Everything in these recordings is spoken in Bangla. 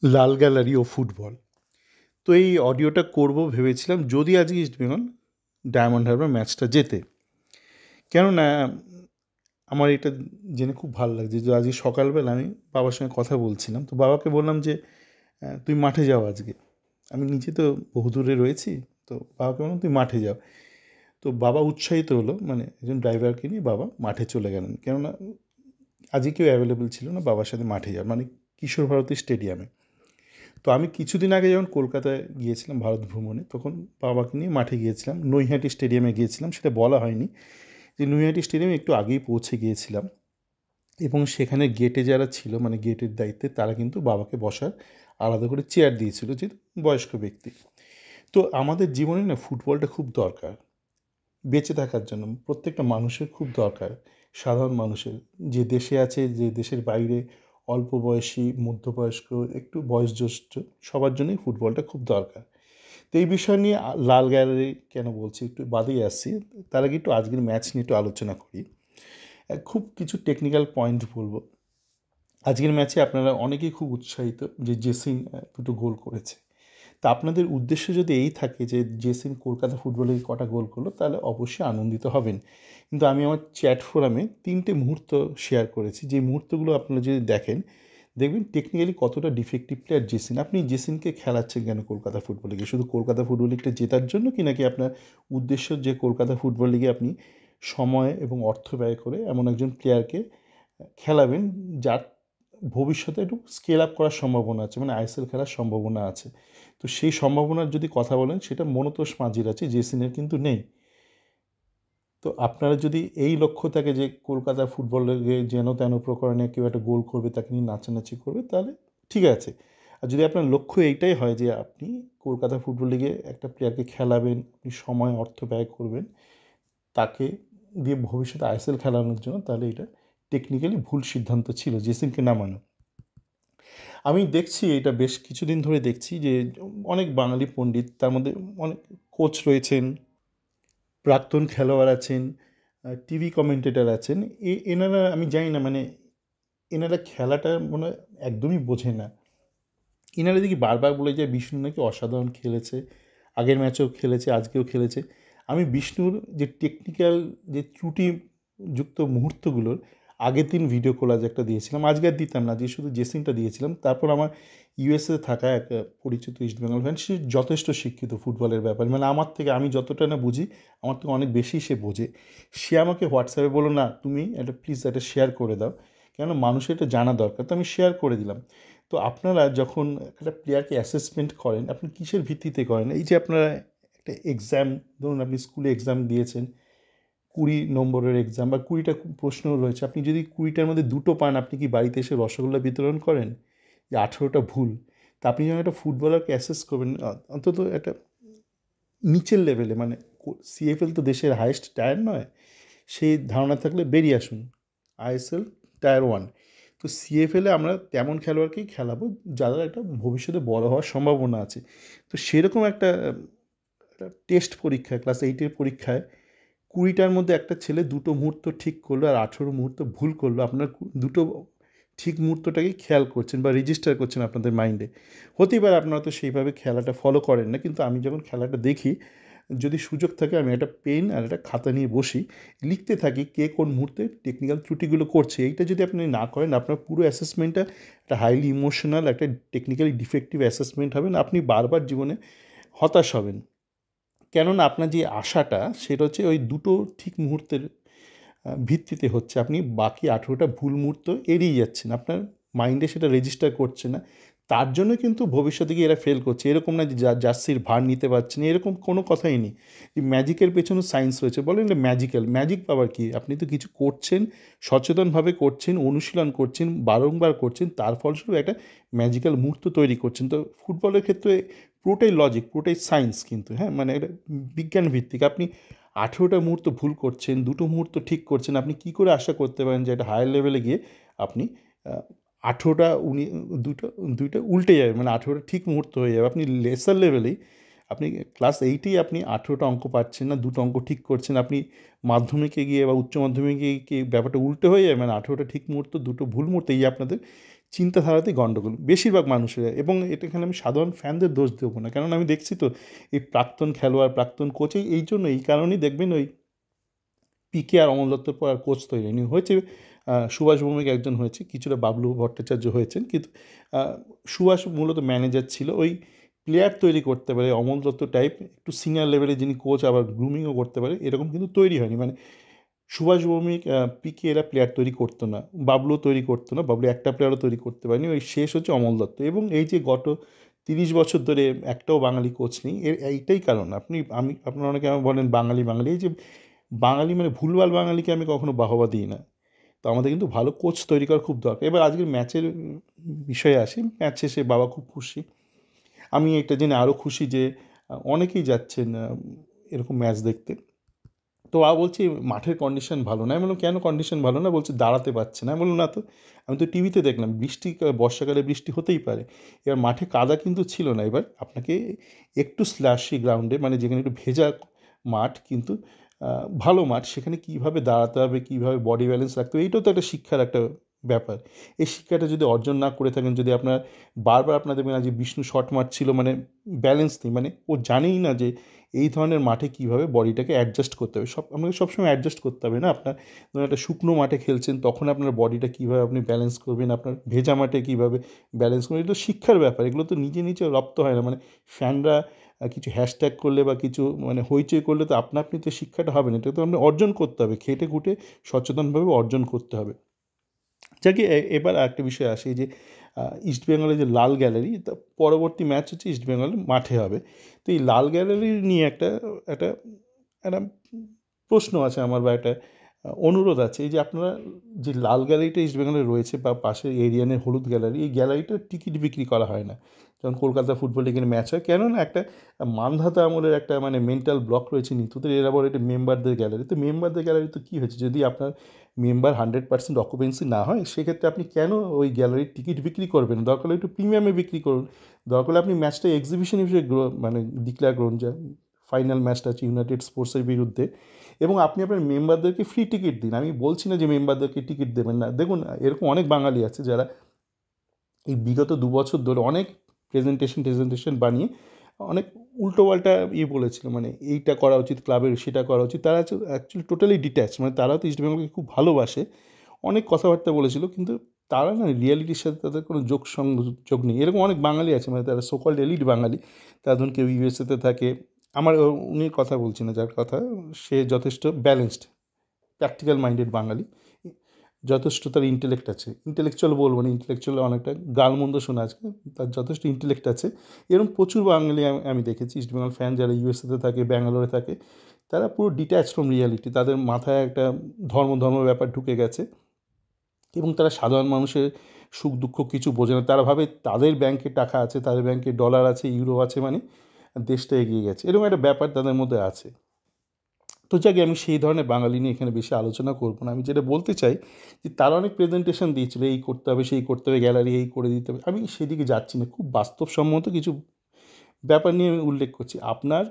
লাল গ্যালারি ও ফুটবল। তো এই অডিওটা করব ভেবেছিলাম যদি আজকে ইস্টবেঙ্গল ডায়মন্ড হারবার ম্যাচটা জেতে। কেননা আমার এটা জেনে খুব ভালো লাগছে যে আজকে সকালবেলা আমি বাবার সঙ্গে কথা বলছিলাম। তো বাবাকে বললাম যে তুই মাঠে যাও আজকে। আমি নিজে তো বহু দূরে রয়েছি। তো বাবাকে বললাম তুই মাঠে যাও। তো বাবা উৎসাহিত হলো, মানে একজন ড্রাইভারকে নিয়ে বাবা মাঠে চলে গেলেন। কেননা আজকে কেউ অ্যাভেলেবেল ছিল না বাবার সাথে মাঠে যাওয়ার, মানে কিশোর ভারতী স্টেডিয়ামে। তো আমি কিছুদিন আগে যখন কলকাতায় গিয়েছিলাম ভারত ভ্রমণে, তখন বাবাকে নিয়ে মাঠে গিয়েছিলাম, নৈহাটি স্টেডিয়ামে গিয়েছিলাম। সেটা বলা হয়নি যে নৈহাটি স্টেডিয়ামে একটু আগেই পৌঁছে গিয়েছিলাম, এবং সেখানে গেটে যারা ছিল, মানে গেটের দায়িত্বে, তারা কিন্তু বাবাকে বসার আলাদা করে চেয়ার দিয়েছিল, যেহেতু বয়স্ক ব্যক্তি। তো আমাদের জীবনে না ফুটবলটা খুব দরকার বেঁচে থাকার জন্য, প্রত্যেকটা মানুষের খুব দরকার। সাধারণ মানুষের, যে দেশে আছে, যে দেশের বাইরে, অল্প বয়সী, মধ্যবয়স্ক, একটু বয়োজ্যেষ্ঠ, সবার জন্যই ফুটবলটা খুব দরকার। তো এই বিষয় নিয়ে লাল গ্যালারি কেন বলছি, একটু বাদেই আসছি। তার আগে একটু আজকের ম্যাচ নিয়ে একটু আলোচনা করি। খুব কিছু টেকনিক্যাল পয়েন্ট বলবো। আজকের ম্যাচে আপনারা অনেকেই খুব উৎসাহিত যে জেসিন দুটো গোল করেছে। তা আপনাদের উদ্দেশ্য যদি এই থাকে যে জেসিন কলকাতা ফুটবলে কটা গোল করলো, তাহলে অবশ্যই আনন্দিত হবেন। কিন্তু আমি আমার চ্যাট ফোরামে 3টে মুহূর্ত শেয়ার করেছি, যে মুহূর্তগুলো আপনারা যদি দেখেন, দেখবেন টেকনিক্যালি কতটা ডিফেক্টিভ প্লেয়ার জেসিন। আপনি জেসিনকে খেলাচ্ছেন কেন কলকাতা ফুটবল লিগে? শুধু কলকাতা ফুটবল লিগটা জেতার জন্য, কি নাকি আপনার উদ্দেশ্য যে কলকাতা ফুটবল লিগে আপনি সময় এবং অর্থ ব্যয় করে এমন একজন প্লেয়ারকে খেলাবেন যার ভবিষ্যতে একটু স্কেল আপ করার সম্ভাবনা আছে, মানে আইএসএল খেলার সম্ভাবনা আছে? তো সেই সম্ভাবনার যদি কথা বলেন, সেটা মনতোষ মাঝির আছে, জেসিনের কিন্তু নেই। তো আপনারা যদি এই লক্ষ্য থাকে যে কলকাতা ফুটবল লিগে যেন তেন প্রকারণে কেউ একটা গোল করবে, তাকে নিয়ে নাচানাচি করবে, তাহলে ঠিক আছে। আর যদি আপনার লক্ষ্য এইটাই হয় যে আপনি কলকাতা ফুটবল লিগে একটা প্লেয়ারকে খেলাবেন, আপনি সময় অর্থ ব্যয় করবেন তাকে দিয়ে ভবিষ্যতে আইএসএল খেলানোর জন্য, তাহলে এটা টেকনিক্যালি ভুল সিদ্ধান্ত ছিল জেসিনকে নামানো। আমি দেখছি এটা বেশ কিছুদিন ধরে দেখছি যে অনেক বাঙালি পণ্ডিত, তার মধ্যে অনেক কোচ রয়েছেন, প্রাক্তন খেলোয়াড় আছেন, টিভি কমেন্টেটর আছেন। এনারা, আমি জানি না, মানে এনারা খেলাটা মনে হয় একদমই বোঝে না। এনারা দেখি বারবার বলে যায় বিষ্ণু নাকি অসাধারণ খেলেছে, আগের ম্যাচেও খেলেছে, আজকেও খেলেছে। আমি বিষ্ণুর যে টেকনিক্যাল যে ত্রুটিযুক্ত মুহূর্তগুলোর আগের দিন ভিডিও কোলাজ একটা দিয়েছিলাম, আজকে আর দিতাম না, যে শুধু জেসিংটা দিয়েছিলাম। তারপর আমার ইউএসএ থাকা এক পরিচিত ইস্টবেঙ্গল ফ্যান, সে যথেষ্ট শিক্ষিত ফুটবলের ব্যাপারে, মানে আমার থেকে, আমি যতটা না বুঝি, আমার থেকে অনেক বেশি সে বোঝে। সে আমাকে হোয়াটসঅ্যাপে বললো, না তুমি এটা প্লিজ এটা শেয়ার করে দাও, কেন মানুষের এটা জানা দরকার। তো আমি শেয়ার করে দিলাম। তো আপনারা যখন একটা প্লেয়ারকে অ্যাসেসমেন্ট করেন, আপনি কিসের ভিত্তিতে করেন? এই যে আপনারা একটা এক্সাম, ধরুন আপনি স্কুলে এক্সাম দিয়েছেন, 20 নম্বরের এক্সাম বা 20টা প্রশ্ন রয়েছে, আপনি যদি 20টার মধ্যে 2টো পান, আপনি কি বাড়িতে এসে রসগোল্লা বিতরণ করেন? যে 18টা ভুল। তা আপনি যখন একটা ফুটবলারকে অ্যাসেস করবেন, অন্তত একটা নিচের লেভেলে, মানে সিএফএল তো দেশের হাইয়েস্ট টায়ার নয়, সেই ধারণা থাকলে বেরিয়ে আসুন আইএসএল টায়ার 1। তো সিএফএলে আমরা তেমন খেলোয়াড়কেই খেলাবো যারা একটা ভবিষ্যতে বড় হওয়ার সম্ভাবনা আছে। তো সেরকম একটা টেস্ট পরীক্ষায়, ক্লাস 8-এর পরীক্ষায় 20টার মধ্যে একটা ছেলে 2টো মুহূর্ত ঠিক করলো আর 18 মুহূর্ত ভুল করলো। আপনার 2টো ঠিক মুহূর্তটাকেই খেয়াল করছেন বা রেজিস্টার করছেন আপনাদের মাইন্ডে। হতেই পারে আপনারা তো সেইভাবে খেলাটা ফলো করেন না, কিন্তু আমি যখন খেলাটা দেখি, যদি সুযোগ থাকে, আমি একটা পেন আর একটা খাতা নিয়ে বসি, লিখতে থাকি কে কোন মুহূর্তে টেকনিক্যাল ত্রুটিগুলো করছে। এইটা যদি আপনি না করেন, আপনার পুরো অ্যাসেসমেন্টটা একটা হাইলি ইমোশনাল, একটা টেকনিক্যালি ডিফেক্টিভ অ্যাসেসমেন্ট হবে না। আপনি বারবার জীবনে হতাশ হবেন, কেননা আপনার যে আশাটা, সেটা হচ্ছে ওই 2টো ঠিক মুহূর্তের ভিত্তিতে হচ্ছে। আপনি বাকি 18টা ভুল মুহূর্ত এড়িয়ে যাচ্ছেন, আপনার মাইন্ডে সেটা রেজিস্টার করছে না। তার জন্য কিন্তু ভবিষ্যতে গিয়ে এরা ফেল করছে। এরকম না যে জার্সির ভার নিতে পারছে না, এরকম কোনো কথাই নেই। এই ম্যাজিকের পেছনে সায়েন্স রয়েছে, বলেন এটা ম্যাজিক্যাল। ম্যাজিক পাওয়ার কি? আপনি তো কিছু করছেন, সচেতনভাবে করছেন, অনুশীলন করছেন, বারংবার করছেন, তার ফলস্বরূপ একটা ম্যাজিক্যাল মুহূর্ত তৈরি করছেন। তো ফুটবলের ক্ষেত্রে পুরোটাই লজিক, পুরোটাই সায়েন্স কিন্তু, হ্যাঁ, মানে এটা বিজ্ঞান ভিত্তিক। আপনি 18টা মুহূর্ত ভুল করছেন, 2টো মুহূর্ত ঠিক করছেন, আপনি কী করে আশা করতে পারেন যে একটা হায়ার লেভেলে গিয়ে আপনি 18টা দুটো দুইটা উল্টে যাবে, মানে 18টা ঠিক মুহূর্ত হয়ে যাবে? আপনি লেসার লেভেলেই, আপনি ক্লাস 8এই আপনি 18টা অঙ্ক পাচ্ছেন না, 2টো অঙ্ক ঠিক করছেন, আপনি মাধ্যমিকে গিয়ে বা উচ্চ মাধ্যমিকে গিয়ে কি ব্যাপারটা উল্টো হয়ে যাবে? মানে 18টা ঠিক মুহূর্ত, 2টো ভুল মুহূর্ত, এই আপনাদের চিন্তাধারাতেই গণ্ডগোল বেশিরভাগ মানুষের, এবং এখানে আমি সাধারণ ফ্যানদের দোষ দেবো না, কারণ আমি দেখছি তো এই প্রাক্তন খেলোয়াড় প্রাক্তন কোচ এই জন্য এই কারণেই দেখবেন ওই পিকে আর অমল দত্তর পর আর কোচ তৈরি হয়নি। হয়েছে সুভাষ ভৌমিক একজন হয়েছে, কিছুটা বাবলু ভট্টাচার্য হয়েছেন, কিন্তু সুভাষ মূলত ম্যানেজার ছিল, ওই প্লেয়ার তৈরি করতে পারে অমল দত্ত টাইপ একটু সিনিয়র লেভেলে যিনি কোচ আবার গ্রুমিংও করতে পারে, এরকম কিন্তু তৈরি হয়নি। মানে সুভাষ ভৌমিক পিকে এরা প্লেয়ার তৈরি করতো না, বাবলু তৈরি করতো না, বাবলু একটা প্লেয়ারও তৈরি করতে পারেনি, ওই শেষ হচ্ছে অমল দত্ত। এবং এই যে গত 30 বছর ধরে একটাও বাঙালি কোচ নেই, এইটাই কারণ। আপনারা অনেকে আমার বলেন বাঙালি বাঙালি, এই যে বাঙালি মানে ভুলভাল বাঙালিকে আমি কখনো বাহবা দিই না। তো আমাদের কিন্তু ভালো কোচ তৈরি করা খুব দরকার। এবার আজকের ম্যাচের বিষয়ে আসি। ম্যাচ শেষে বাবা খুব খুশি, আমি এটা জেনে আরও খুশি যে অনেকেই যাচ্ছেন এরকম ম্যাচ দেখতে। তো বাবা বলছে মাঠের কন্ডিশন ভালো না। আমি বললাম কেন কন্ডিশন ভালো না? বলছে দাঁড়াতে পারছে না। আমি বললাম না তো, আমি তো টিভিতে দেখলাম বৃষ্টি, বর্ষাকালে বৃষ্টি হতেই পারে। এবার মাঠে কাদা কিন্তু ছিল না। এবার আপনাকে একটু স্ল্যাশি গ্রাউন্ডে, মানে যেখানে একটু ভেজা মাঠ কিন্তু ভালো মাঠ, সেখানে কীভাবে দাঁড়াতে হবে, কীভাবে বডি ব্যালেন্স রাখতে হবে, এইটাও তো একটা শিক্ষার একটা ব্যাপার। এই শিক্ষাটা যদি অর্জন না করে থাকেন, যদি আপনার বারবার আপনার দেখবেন আজকে বিষ্ণু শট মারছিল, মানে ব্যালেন্স নেই, মানে ও জানেই না যে এই ধরনের মাঠে কীভাবে বডিটাকে অ্যাডজাস্ট করতে হবে। আপনাকে সবসময় অ্যাডজাস্ট করতে হবে না। আপনার ধরুন একটা শুকনো মাঠে খেলছেন, তখন আপনার বডিটা কীভাবে আপনি ব্যালেন্স করবেন, আপনার ভেজা মাঠে কীভাবে ব্যালেন্স করবেন, এগুলো শিক্ষার ব্যাপার। এগুলো তো নিজে নিজে রপ্ত হয় না। মানে ফ্যানরা কিছু হ্যাশট্যাগ করলে বা কিছু মানে হইচই করলে তো আপনি তো শিক্ষাটা হবে না, এটা তো আপনার অর্জন করতে হবে, খেটে খুঁটে সচেতনভাবে অর্জন করতে হবে। যাকে এবার একটা বিষয় আসে, যে ইস্টবেঙ্গলের যে লাল গ্যালারি, তা পরবর্তী ম্যাচ হচ্ছে ইস্টবেঙ্গল মাঠে হবে। তো এই লাল গ্যালারি নিয়ে একটা একটা একটা প্রশ্ন আছে আমার, বা একটা অনুরোধ আছে। এই যে আপনারা যে লাল গ্যালারিটা ইস্টবেঙ্গলে রয়েছে বা পাশের এরিয়ানের হলুদ গ্যালারি, এই গ্যালারিটার টিকিট বিক্রি করা হয় না। যেমন কলকাতা ফুটবল লিগের ম্যাচ হয়, কেননা একটা মানধাতা আমলের একটা মানে মেন্টাল ব্লক রয়েছে নিতুদের, এরা বলে এটা মেম্বারদের গ্যালারি। তো মেম্বারদের গ্যালারি তো কী হয়েছে, যদি আপনার মেম্বার 100% অকুপেন্সি না হয়, সেক্ষেত্রে আপনি কেন ওই গ্যালারির টিকিট বিক্রি করবেন? দরকার হলে একটু প্রিমিয়ামে বিক্রি করুন। দরকার হলে আপনি ম্যাচটা এক্সিবিশন হিসেবে মানে ডিক্লেয়ার করুন, যে ফাইনাল ম্যাচটা আছে ইউনাইটেড স্পোর্টসের বিরুদ্ধে, এবং আপনি আপনার মেম্বারদেরকে ফ্রি টিকিট দিন। আমি বলছি না যে মেম্বারদেরকে টিকিট দেবেন না। দেখুন এরকম অনেক বাঙালি আছে যারা এই বিগত 2 বছর ধরে অনেক প্রেজেন্টেশন বানিয়ে অনেক উল্টোপাল্টা বলেছিল, মানে এইটা করা উচিত ক্লাবের, সেটা করা উচিত। তারা অ্যাকচুয়ালি টোটালি ডিট্যাচ, মানে তারাও তো ইস্টবেঙ্গলকে খুব ভালোবাসে, অনেক কথাবার্তা বলেছিল, কিন্তু তারা না রিয়ালিটির সাথে তাদের কোনো যোগ নেই। এরকম অনেক বাঙালি আছে, মানে তারা সোকল্ড এলিট বাঙালি। তারা ধরুন কেউ ইউএসএতে থাকে, আমার উনি কথা বলছি না যার কথা, সে যথেষ্ট ব্যালেন্সড প্র্যাকটিক্যাল মাইন্ডেড বাঙালি, যথেষ্ট তার ইন্টেলেক্ট আছে, ইন্টেলেকচুয়াল বলবো না, ইন্টেলেকচুয়াল অনেকটা গালমন্দ শোনা আছে, তার যথেষ্ট ইন্টেলেক্ট আছে। এরকম প্রচুর বাঙালি আমি দেখেছি ইস্টবেঙ্গল ফ্যান, যারা ইউএসএতে থাকে, ব্যাঙ্গালোরে থাকে, তারা পুরো ডিট্যাচ ফ্রম রিয়ালিটি। তাদের মাথায় একটা ধর্ম ব্যাপার ঢুকে গেছে, এবং তারা সাধারণ মানুষের সুখ দুঃখ কিছু বোঝে না। তারা ভাবে তাদের ব্যাংকে টাকা আছে, তাদের ব্যাংকে ডলার আছে, ইউরো আছে, মানে দেশটা এগিয়ে গেছে, এরকম একটা ব্যাপার তাদের মধ্যে আছে। তো যাকে আমি সেই ধরনের বাঙালি নিয়ে এখানে বেশি আলোচনা করবো না। আমি যেটা বলতে চাই যে তারা অনেক প্রেজেন্টেশন দিয়েছিল, এই করতে হবে, সেই করতে হবে, গ্যালারি এই করে দিতে হবে। আমি সেদিকে যাচ্ছি না, খুব বাস্তবসম্মত কিছু ব্যাপার নিয়ে আমি উল্লেখ করছি। আপনার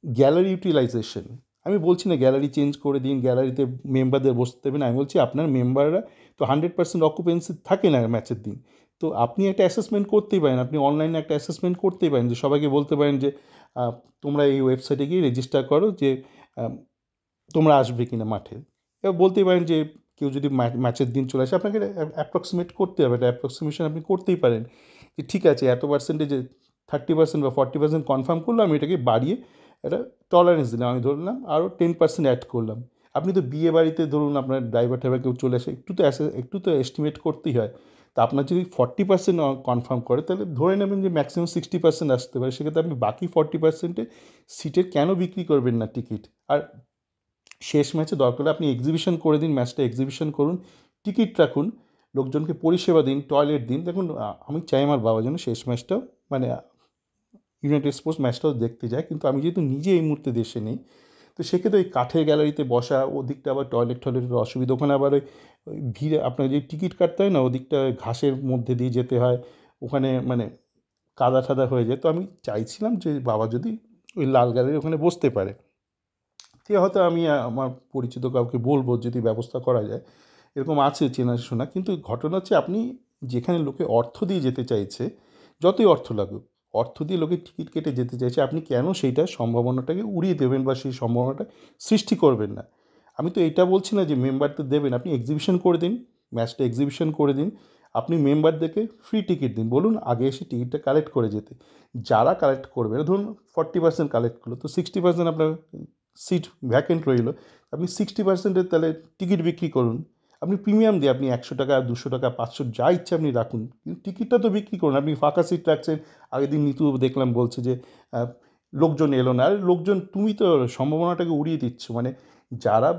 গ্যালারি ইউটিলাইজেশন, আমি বলছি না গ্যালারি চেঞ্জ করে দিন, গ্যালারিতে মেম্বারদের বসতে দেবেন, আমি বলছি আপনার মেম্বাররা তো 100% অকুপেন্সি থাকে না ম্যাচের দিন। তো আপনি একটা অ্যাসেসমেন্ট করতেই পারেন, আপনি অনলাইনে একটা অ্যাসেসমেন্ট করতেই পারেন, যে সবাইকে বলতে পারেন যে তোমরা এই ওয়েবসাইটে গিয়ে রেজিস্টার করো যে তোমরা আসবে কিনা মাঠে। এবার বলতেই পারেন যে কেউ যদি ম্যাচের দিন চলে আসে, আপনাকে অ্যাপ্রক্সিমেট করতে হবে, একটা অ্যাপ্রক্সিমেশন আপনি করতেই পারেন, যে ঠিক আছে এত পার্সেন্টেজে 30% বা 40% কনফার্ম করলো, আমি এটাকে বাড়িয়ে একটা টলারেন্স দিলাম, আমি ধরলাম আরও 10% অ্যাড করলাম। আপনি তো বিয়ে বাড়িতে ধরুন আপনার ড্রাইভার কেউ চলে আসে, একটু তো এস্টিমেট করতেই হয়। তা আপনার যদি 40% কনফার্ম করে, তাহলে ধরে নেবেন যে ম্যাক্সিমাম 60% আসতে পারে। সেক্ষেত্রে আপনি বাকি 40%-এ সিটের কেন বিক্রি করবেন না টিকিট? আর শেষ ম্যাচে দরকার হলে আপনি এক্সিবিশন করে দিন, ম্যাচটা এক্সিবিশন করুন, টিকিট রাখুন, লোকজনকে পরিষেবা দিন, টয়লেট দিন। দেখুন আমি চাই আমার বাবা যেন শেষ ম্যাচটাও মানে ইউনাইটেড স্পোর্টস ম্যাচটাও দেখতে যায়, কিন্তু আমি যেহেতু নিজে এই মুহূর্তে দেশে নেই, তো সেক্ষেত্রে ওই কাঠের গ্যালারিতে বসা, ওদিকটা আবার টয়লেটের অসুবিধা, ওখানে আবার ওই ভিড়ে আপনার যে টিকিট কাটতে হয় না, ওদিকটা ঘাসের মধ্যে দিয়ে যেতে হয়, ওখানে মানে কাদা ঠাদা হয়ে যায়। তো আমি চাইছিলাম যে বাবা যদি ওই লাল গ্যালারি ওখানে বসতে পারে, সে হয়তো আমি আমার পরিচিত কাউকে বলবো যদি ব্যবস্থা করা যায়, এরকম আছে চেনাশোনা। কিন্তু ঘটনা হচ্ছে আপনি যেখানে লোকে অর্থ দিয়ে যেতে চাইছে, যতই অর্থ লাগুক, অর্থ দিয়ে লোকে টিকিট কেটে যেতে চাইছে, আপনি কেন সেইটা সম্ভাবনাটাকে উড়িয়ে দেবেন বা সেই সম্ভাবনাটা সৃষ্টি করবেন না? আমি তো এটা বলছি না যে মেম্বারদের দেবেন, আপনি এক্সিবিশন করে দিন, ম্যাচটা এক্সিবিশন করে দিন, আপনি মেম্বারদেরকে ফ্রি টিকিট দিন, বলুন আগে এসে টিকিটটা কালেক্ট করে যেতে। যারা কালেক্ট করবে না, ধরুন 40% কালেক্ট করলো, তো 60% আপনার সিট ভ্যাকেন্ট রইলো, আপনি 60%-এর তাহলে টিকিট বিক্রি করুন। আপনি প্রিমিয়াম দিয়ে আপনি 100 টাকা, 200 টাকা, 500 যা ইচ্ছা আপনি রাখুন, কিন্তু টিকিটটা তো বিক্রি করুন। আপনি ফাঁকা সিট রাখছেন, আগের দিন নিতু দেখলাম বলছে যে লোকজন এলো না। আরে লোকজন, তুমি তো সম্ভাবনাটাকে উড়িয়ে দিচ্ছ। মানে যারা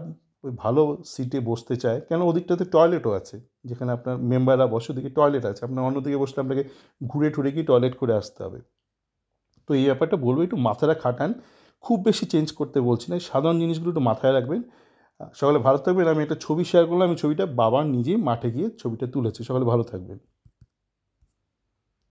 ওই ভালো সিটে বসতে চায়, কেন ওদিকটাতে টয়লেটও আছে, যেখানে আপনার মেম্বাররা বসে ওদিকে টয়লেট আছে, আপনার অন্যদিকে বসলে আপনাকে ঘুরে টুরে গিয়ে টয়লেট করে আসতে হবে। তো এই ব্যাপারটা বলবো, একটু মাথাটা খাটান, খুব বেশি চেঞ্জ করতে বলছি না, এই সাধারণ জিনিসগুলো একটু মাথায় রাখবেন। সকালে ভালো থাকবেন। আমি একটা ছবি শেয়ার করলাম, আমি ছবিটা বাবা নিজেই মাঠে গিয়ে ছবিটা তুলেছে। সকালে ভালো থাকবেন।